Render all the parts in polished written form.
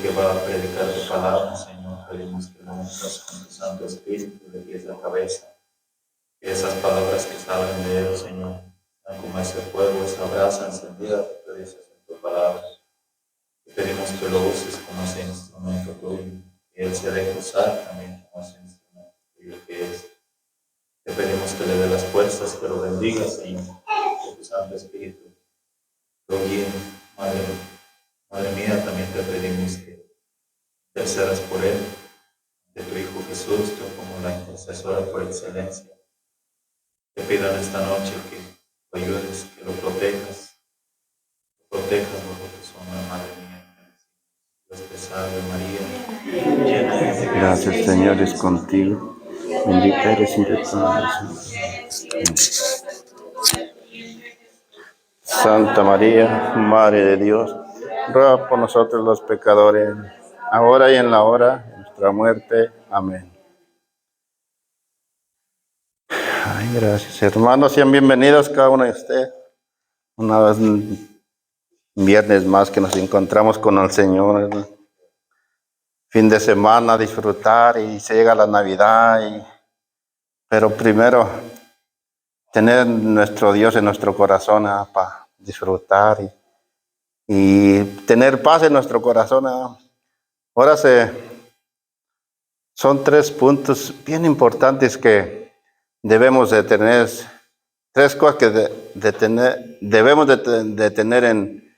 que va a predicar tu palabra, Señor. Pedimos que lo unjas con tu Santo Espíritu de pies a cabeza. Que esas palabras que salen de él, Señor, sean como ese fuego, esa brasa encendida que tú dices en tu palabra. Y pedimos que lo uses como ese instrumento tuyo. Que él se deje usar también como ese instrumento tuyo que es. Te pedimos que le dé las fuerzas, que lo bendiga, Señor. Que tu Santo Espíritu lo guíe. Madre mía, también te pedimos que intercedas por él, de tu Hijo Jesús, tú como la intercesora por excelencia. Te pido en esta noche que lo ayudes, que lo protejas bajo tu sombra, Madre mía. Dios te salve, María, llena eres de gracia. Gracias, el Señor es contigo. Bendita eres entre todas. Santa María, Madre de Dios, ruega por nosotros los pecadores, ahora y en la hora de nuestra muerte. Amén. Ay, gracias, hermanos, sean bienvenidos cada uno de ustedes. Una vez, un viernes más que nos encontramos con el Señor, ¿verdad? Fin de semana, disfrutar, y se llega la Navidad, pero primero tener nuestro Dios en nuestro corazón, para disfrutar y tener paz en nuestro corazón. Ahora son 3 puntos bien importantes que debemos de tener, 3 cosas que debemos de tener en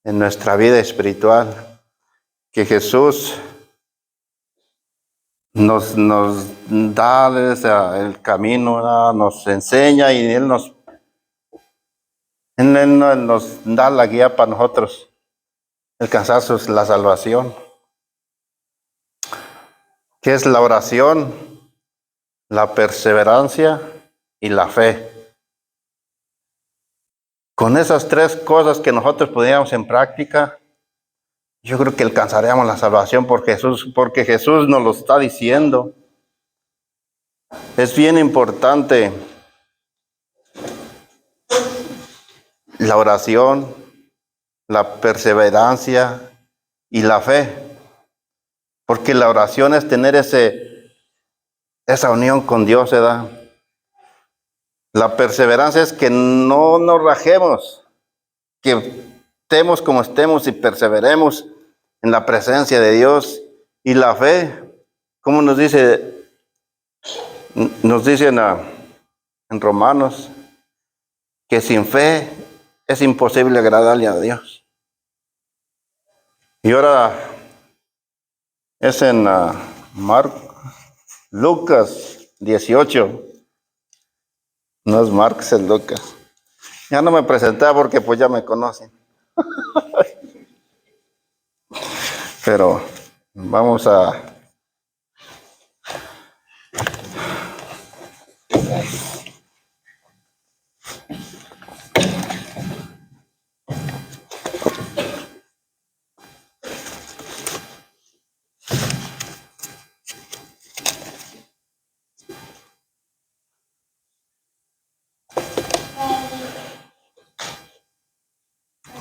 nuestra vida espiritual, que Jesús nos da el camino, nos enseña, y Él nos da la guía para nosotros alcanzar la salvación. ¿Qué es la oración? La perseverancia y la fe. Con esas 3 cosas que nosotros pudiéramos en práctica, yo creo que alcanzaremos la salvación porque Jesús nos lo está diciendo. Es bien importante la oración, la perseverancia y la fe, porque la oración es tener esa unión con Dios, ¿verdad? La perseverancia es que no nos rajemos, que estemos como estemos y perseveremos en la presencia de Dios. Y la fe, como nos dicen en Romanos, que sin fe es imposible agradarle a Dios. Y ahora es en Lucas 18. No es Marcos, es Lucas. Ya no me presenté porque pues ya me conocen. Pero vamos a...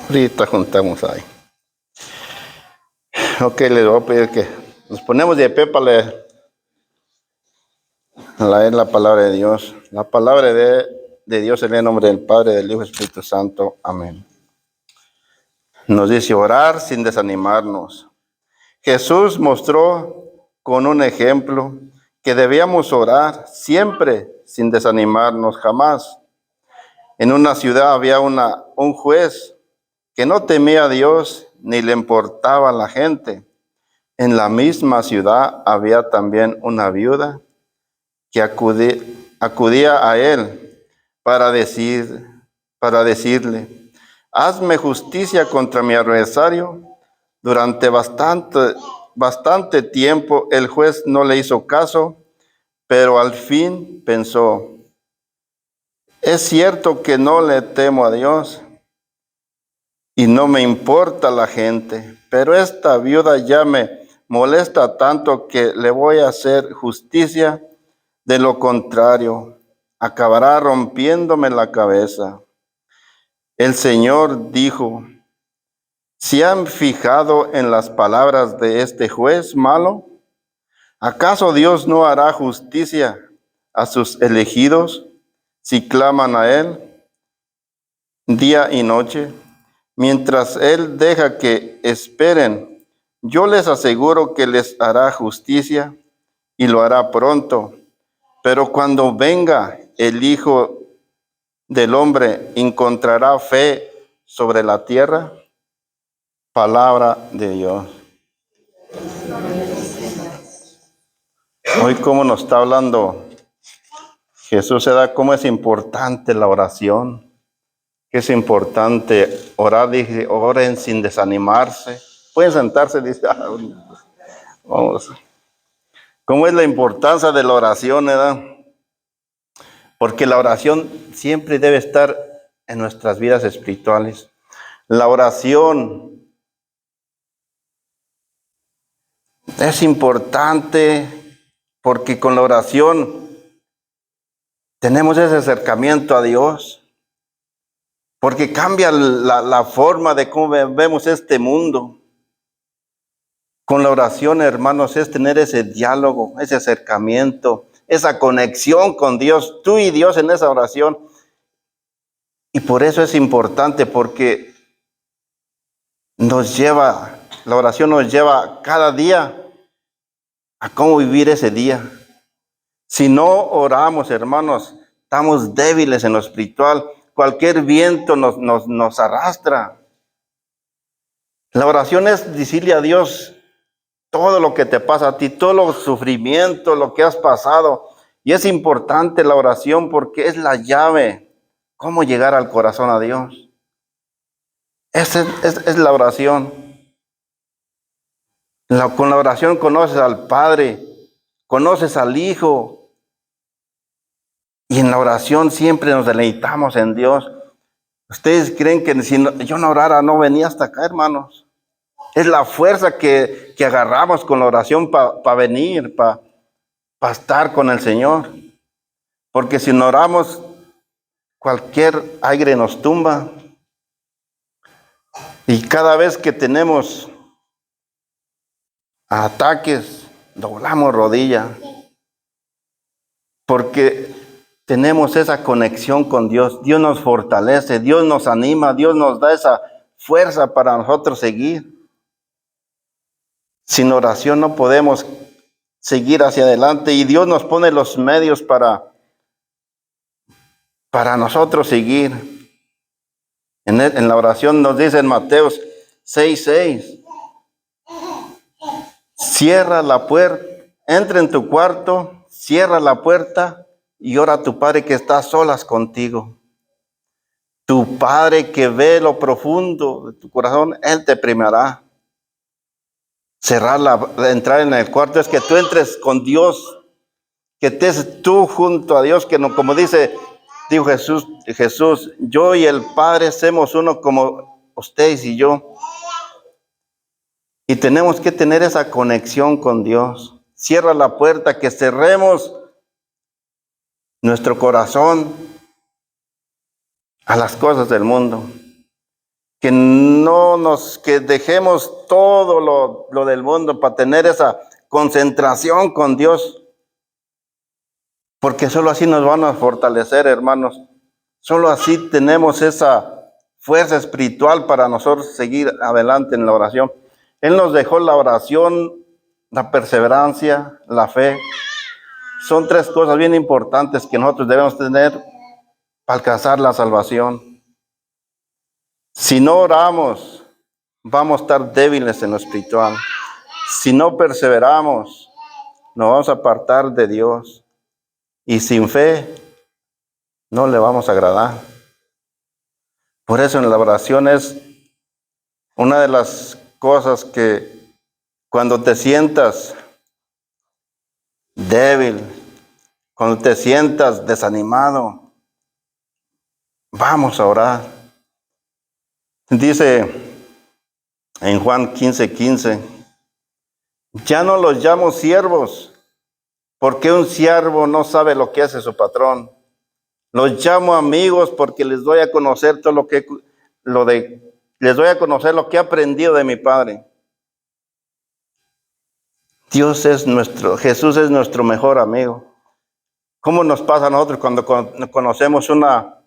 Ahorita juntamos ahí. Ok, les voy a pedir que nos ponemos de pie para leer la palabra de Dios. La palabra de Dios en el nombre del Padre, del Hijo y del Espíritu Santo. Amén. Nos dice orar sin desanimarnos. Jesús mostró con un ejemplo que debíamos orar siempre sin desanimarnos jamás. En una ciudad había un juez que no temía a Dios ni le importaba a la gente. En la misma ciudad había también una viuda que acudía a él para decirle: hazme justicia contra mi adversario. Durante bastante tiempo el juez no le hizo caso, pero al fin pensó: es cierto que no le temo a Dios y no me importa la gente, pero esta viuda ya me molesta tanto que le voy a hacer justicia. De lo contrario, acabará rompiéndome la cabeza. El Señor dijo: ¿Se han fijado en las palabras de este juez malo? ¿Acaso Dios no hará justicia a sus elegidos si claman a Él día y noche? Mientras Él deja que esperen, yo les aseguro que les hará justicia y lo hará pronto. Pero cuando venga el Hijo del Hombre, ¿encontrará fe sobre la tierra? Palabra de Dios. Hoy cómo nos está hablando Jesús, se da cómo es importante la oración, que es importante orar. Dije, oren sin desanimarse. Pueden sentarse, dice, vamos. ¿Cómo es la importancia de la oración, verdad? Porque la oración siempre debe estar en nuestras vidas espirituales. La oración es importante porque con la oración tenemos ese acercamiento a Dios. Porque cambia la forma de cómo vemos este mundo. Con la oración, hermanos, es tener ese diálogo, ese acercamiento, esa conexión con Dios, tú y Dios en esa oración. Y por eso es importante, porque la oración nos lleva cada día a cómo vivir ese día. Si no oramos, hermanos, estamos débiles en lo espiritual. Cualquier viento nos arrastra. La oración es decirle a Dios todo lo que te pasa a ti, todo los sufrimientos, lo que has pasado. Y es importante la oración porque es la llave. ¿Cómo llegar al corazón a Dios? Esa es la oración. Con la oración conoces al Padre, conoces al Hijo. Y en la oración siempre nos deleitamos en Dios. ¿Ustedes creen que si yo no orara no venía hasta acá, hermanos? Es la fuerza que agarramos con la oración para venir, para estar con el Señor. Porque si no oramos, cualquier aire nos tumba. Y cada vez que tenemos ataques, doblamos rodilla. Porque tenemos esa conexión con Dios. Dios nos fortalece, Dios nos anima, Dios nos da esa fuerza para nosotros seguir. Sin oración no podemos seguir hacia adelante y Dios nos pone los medios para nosotros seguir. En la oración nos dice en Mateos 6:6, cierra la puerta, entra en tu cuarto, cierra la puerta y ora a tu Padre que está a solas contigo. Tu Padre que ve lo profundo de tu corazón, Él te premiará. Entrar en el cuarto es que tú entres con Dios, que estés tú junto a Dios, que no, como dijo Jesús, yo y el Padre somos uno como ustedes y yo. Y tenemos que tener esa conexión con Dios. Cierra la puerta, que cerremos nuestro corazón a las cosas del mundo. Que dejemos todo lo del mundo para tener esa concentración con Dios. Porque solo así nos van a fortalecer, hermanos. Solo así tenemos esa fuerza espiritual para nosotros seguir adelante en la oración. Él nos dejó la oración, la perseverancia, la fe. Son tres cosas bien importantes que nosotros debemos tener para alcanzar la salvación. Si no oramos, vamos a estar débiles en lo espiritual. Si no perseveramos, nos vamos a apartar de Dios. Y sin fe, no le vamos a agradar. Por eso en la oración es una de las cosas que cuando te sientas débil, cuando te sientas desanimado, vamos a orar. Dice en Juan 15:15, ya no los llamo siervos, porque un siervo no sabe lo que hace su patrón. Los llamo amigos porque les doy a conocer todo lo Les doy a conocer lo que he aprendido de mi Padre. Jesús es nuestro mejor amigo. ¿Cómo nos pasa a nosotros cuando conocemos una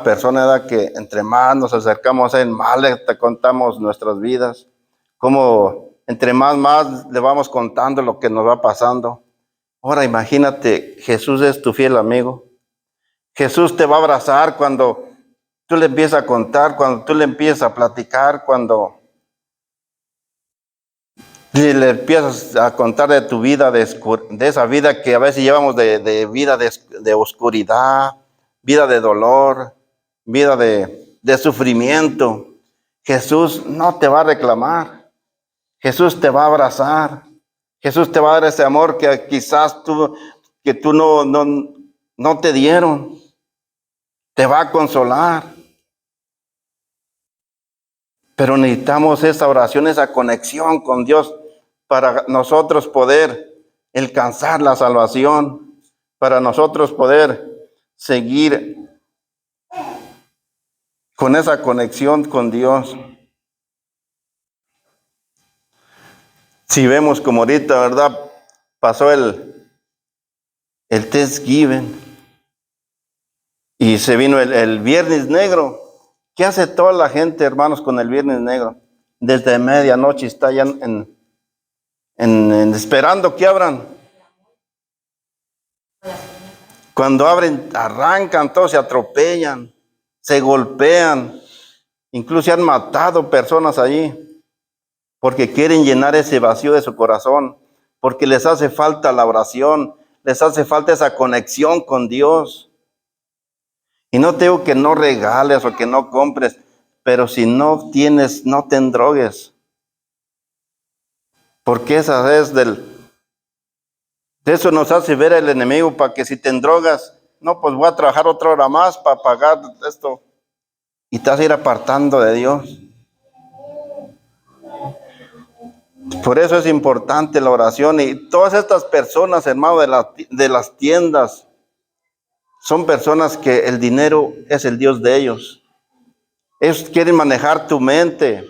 persona, ¿verdad?, que entre más nos acercamos a él, más le contamos nuestras vidas? Cómo entre más le vamos contando lo que nos va pasando. Ahora imagínate, Jesús es tu fiel amigo. Jesús te va a abrazar cuando tú le empiezas a contar, cuando tú le empiezas a platicar, cuando le empiezas a contar de tu vida, de esa vida que a veces llevamos de vida de oscuridad, vida de dolor, vida de sufrimiento. Jesús no te va a reclamar. Jesús te va a abrazar. Jesús te va a dar ese amor que quizás tú no te dieron. Te va a consolar. Pero necesitamos esa oración, esa conexión con Dios para nosotros poder alcanzar la salvación, para nosotros poder seguir con esa conexión con Dios. Si vemos como ahorita, ¿verdad?, pasó el Thanksgiving y se vino el Viernes Negro. ¿Qué hace toda la gente, hermanos, con el Viernes Negro? Desde medianoche está ya esperando que abran. Cuando abren, arrancan, todos se atropellan, se golpean. Incluso se han matado personas allí porque quieren llenar ese vacío de su corazón, porque les hace falta la oración, les hace falta esa conexión con Dios. Y no te digo que no regales o que no compres, pero si no tienes, no te endrogues. Porque esa es de eso nos hace ver el enemigo, para que si te endrogas, no, pues voy a trabajar otra hora más para pagar esto. Y te vas a ir apartando de Dios. Por eso es importante la oración. Y todas estas personas, hermano, de las tiendas, son personas que el dinero es el Dios de ellos. Ellos quieren manejar tu mente,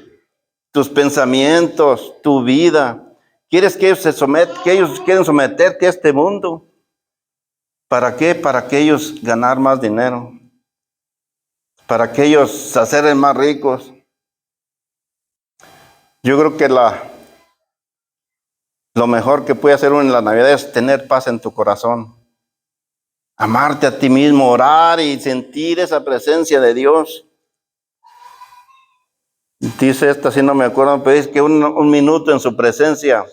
tus pensamientos, tu vida. ¿Quieres que ellos quieren someterte a este mundo? ¿Para qué? Para que ellos ganar más dinero. Para que ellos se hacen más ricos. Yo creo que lo mejor que puede hacer uno en la Navidad es tener paz en tu corazón. Amarte a ti mismo, orar y sentir esa presencia de Dios. Dice esta, si no me acuerdo, pero es que un minuto en su presencia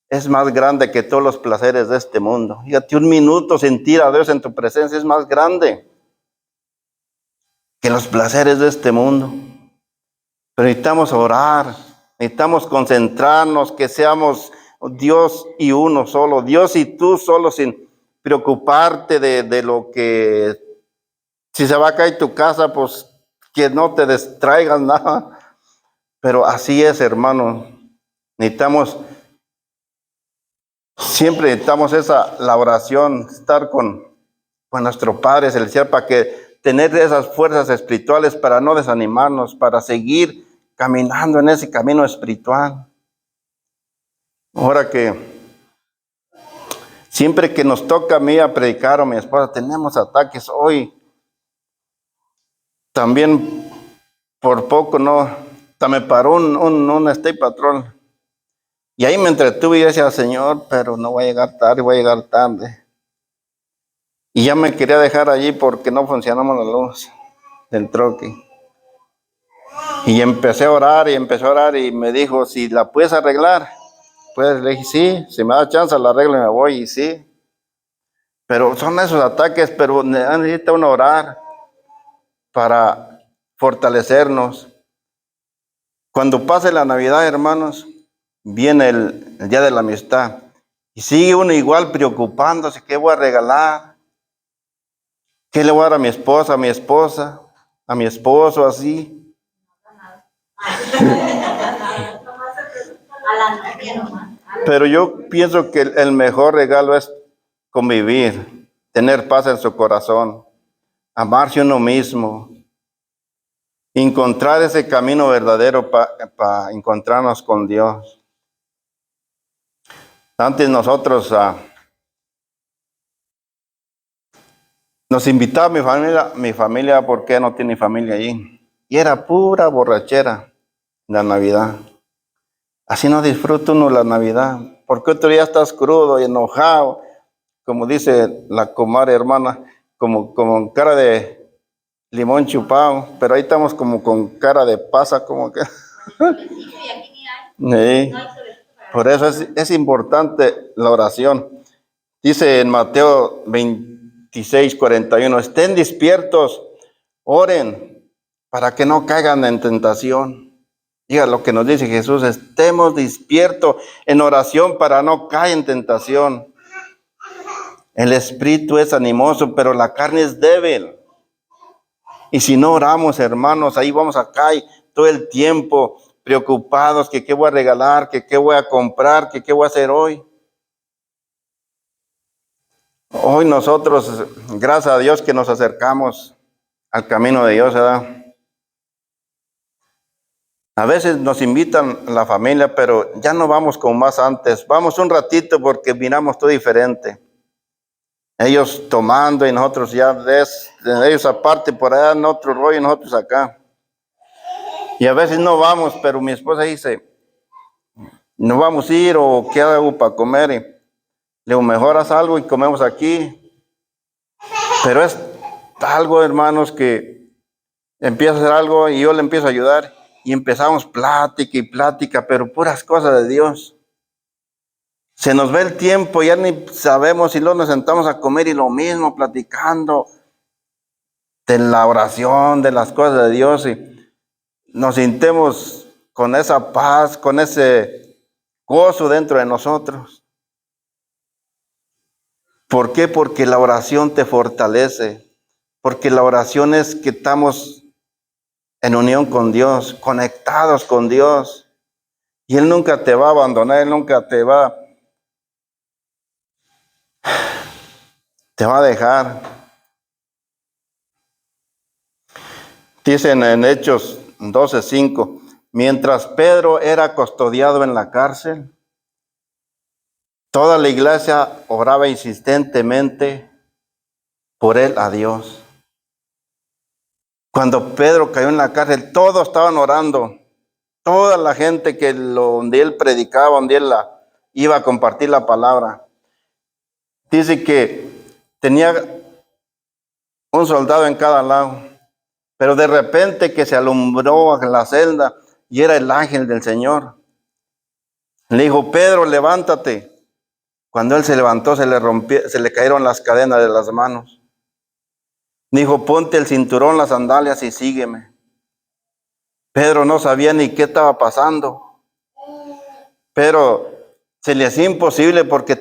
es más grande que todos los placeres de este mundo. Fíjate, un minuto sentir a Dios en tu presencia es más grande que los placeres de este mundo. Pero necesitamos orar, necesitamos concentrarnos, que seamos Dios y uno solo, Dios y tú solo, sin preocuparte de lo que, si se va a caer tu casa, pues que no te distraigas nada. Pero así es, hermano. Siempre necesitamos la oración, estar con nuestro Padre Celestial, para que tener esas fuerzas espirituales para no desanimarnos, para seguir caminando en ese camino espiritual. Ahora que siempre que nos toca a mí a predicar o a mi esposa, tenemos ataques. Hoy también por poco me paró un State Patrol. Y ahí me entretuve y decía, Señor, pero no voy a llegar tarde. Y ya me quería dejar allí porque no funcionaba la luz del troque. Y empecé a orar y me dijo, si la puedes arreglar. Pues le dije, sí, si me da chance la arreglo y me voy, y sí. Pero son esos ataques, pero necesita uno orar para fortalecernos. Cuando pase la Navidad, hermanos, viene el día de la amistad. Y sigue uno igual preocupándose, ¿qué voy a regalar? ¿Qué le voy a dar a mi esposa, a mi esposo, así? Pero yo pienso que el mejor regalo es convivir, tener paz en su corazón, amarse uno mismo. encontrar ese camino verdadero para encontrarnos con Dios. Antes nosotros nos invitaba mi familia, porque no tiene familia allí. Y era pura borrachera la Navidad. Así no disfruta uno la Navidad. Porque otro día estás crudo y enojado, como dice la comadre hermana, como con cara de limón chupado, pero ahí estamos como con cara de pasa, como que. Sí. Por eso es importante la oración. Dice en Mateo 26:41, estén despiertos, oren, para que no caigan en tentación. Diga lo que nos dice Jesús, estemos despiertos en oración para no caer en tentación. El espíritu es animoso, pero la carne es débil. Y si no oramos, hermanos, ahí vamos a caer todo el tiempo preocupados que qué voy a regalar, que qué voy a comprar, que qué voy a hacer hoy. Hoy nosotros, gracias a Dios que nos acercamos al camino de Dios, ¿verdad? A veces nos invitan la familia, pero ya no vamos como más antes. Vamos un ratito porque miramos todo diferente. Ellos tomando y nosotros ya, ellos aparte por allá en otro rollo y nosotros acá. Y a veces no vamos, pero mi esposa dice, no vamos a ir o qué hago para comer. Y le digo, mejor haz algo y comemos aquí. Pero es algo, hermanos, que empieza a hacer algo y yo le empiezo a ayudar. Y empezamos plática y plática, pero puras cosas de Dios. Se nos ve el tiempo, ya ni sabemos si luego nos sentamos a comer y lo mismo, platicando de la oración, de las cosas de Dios, y nos sintemos con esa paz, con ese gozo dentro de nosotros. ¿Por qué? Porque la oración te fortalece, porque la oración es que estamos en unión con Dios, conectados con Dios, y Él nunca te va a abandonar, Él nunca te va a dejar. Dicen en Hechos 12:5, mientras Pedro era custodiado en la cárcel, toda la iglesia oraba insistentemente por él a Dios. Cuando Pedro cayó en la cárcel, todos estaban orando. Toda la gente donde él predicaba, donde él iba a compartir la palabra. Dice que tenía un soldado en cada lado. Pero de repente que se alumbró la celda y era el ángel del Señor. Le dijo, Pedro, levántate. Cuando él se levantó, se le cayeron las cadenas de las manos. Dijo, ponte el cinturón, las sandalias y sígueme. Pedro no sabía ni qué estaba pasando. Pero se le hacía imposible porque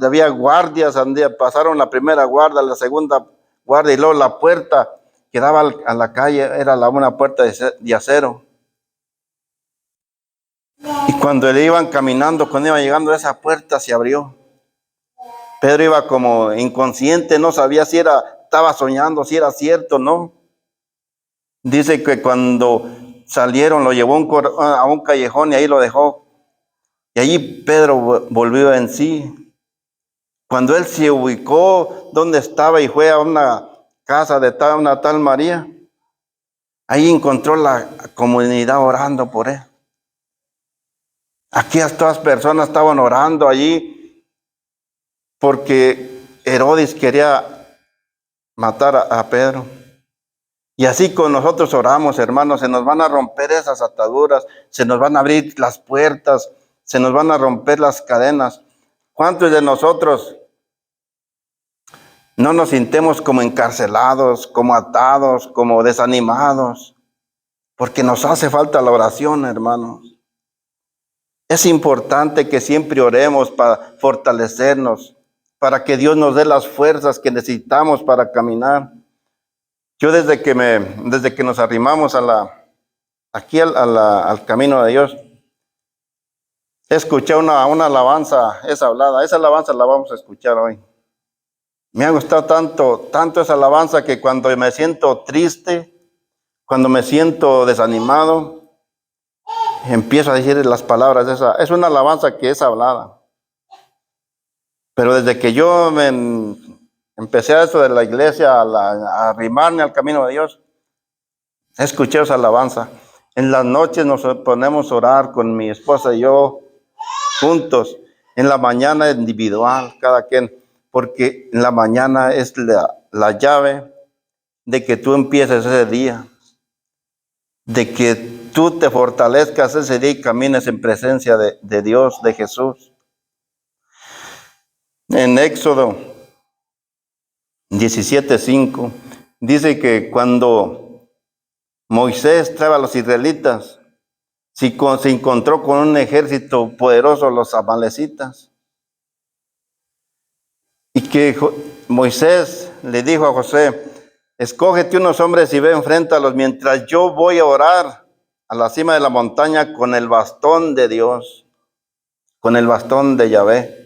había guardias, pasaron la primera guardia, la segunda guardia y luego la puerta que daba a la calle era una puerta de acero. Y cuando le iban caminando, cuando iban llegando a esa puerta, se abrió. Pedro iba como inconsciente, no sabía si estaba soñando, si era cierto o no. Dice que cuando salieron, lo llevó a un callejón y ahí lo dejó. Y allí Pedro volvió en sí. Cuando él se ubicó donde estaba y fue a una casa de una tal María, ahí encontró la comunidad orando por él. Aquí todas personas estaban orando allí porque Herodes quería matar a Pedro. Y así con nosotros oramos, hermanos, se nos van a romper esas ataduras, se nos van a abrir las puertas, se nos van a romper las cadenas. ¿Cuántos de nosotros no nos sintemos como encarcelados, como atados, como desanimados? Porque nos hace falta la oración, hermanos. Es importante que siempre oremos para fortalecernos, para que Dios nos dé las fuerzas que necesitamos para caminar. Yo desde que nos arrimamos aquí al camino de Dios, escuché una alabanza, esa alabanza la vamos a escuchar hoy. Me ha gustado tanto esa alabanza que cuando me siento triste, cuando me siento desanimado, empiezo a decir las palabras de esa. Es una alabanza que es hablada. Pero desde que yo empecé a eso de la iglesia, a arrimarme al camino de Dios, escuché esa alabanza. En las noches nos ponemos a orar con mi esposa y yo juntos. En la mañana individual, cada quien. Porque en la mañana es la llave de que tú empieces ese día. De que tú te fortalezcas ese día y camines en presencia de Dios, de Jesús. En Éxodo 17:5 dice que cuando Moisés trae a los israelitas, se encontró con un ejército poderoso, los amalecitas, y que Moisés le dijo a José: escógete unos hombres y ve, enfréntalos mientras yo voy a orar a la cima de la montaña con el bastón de Dios, con el bastón de Yahvé.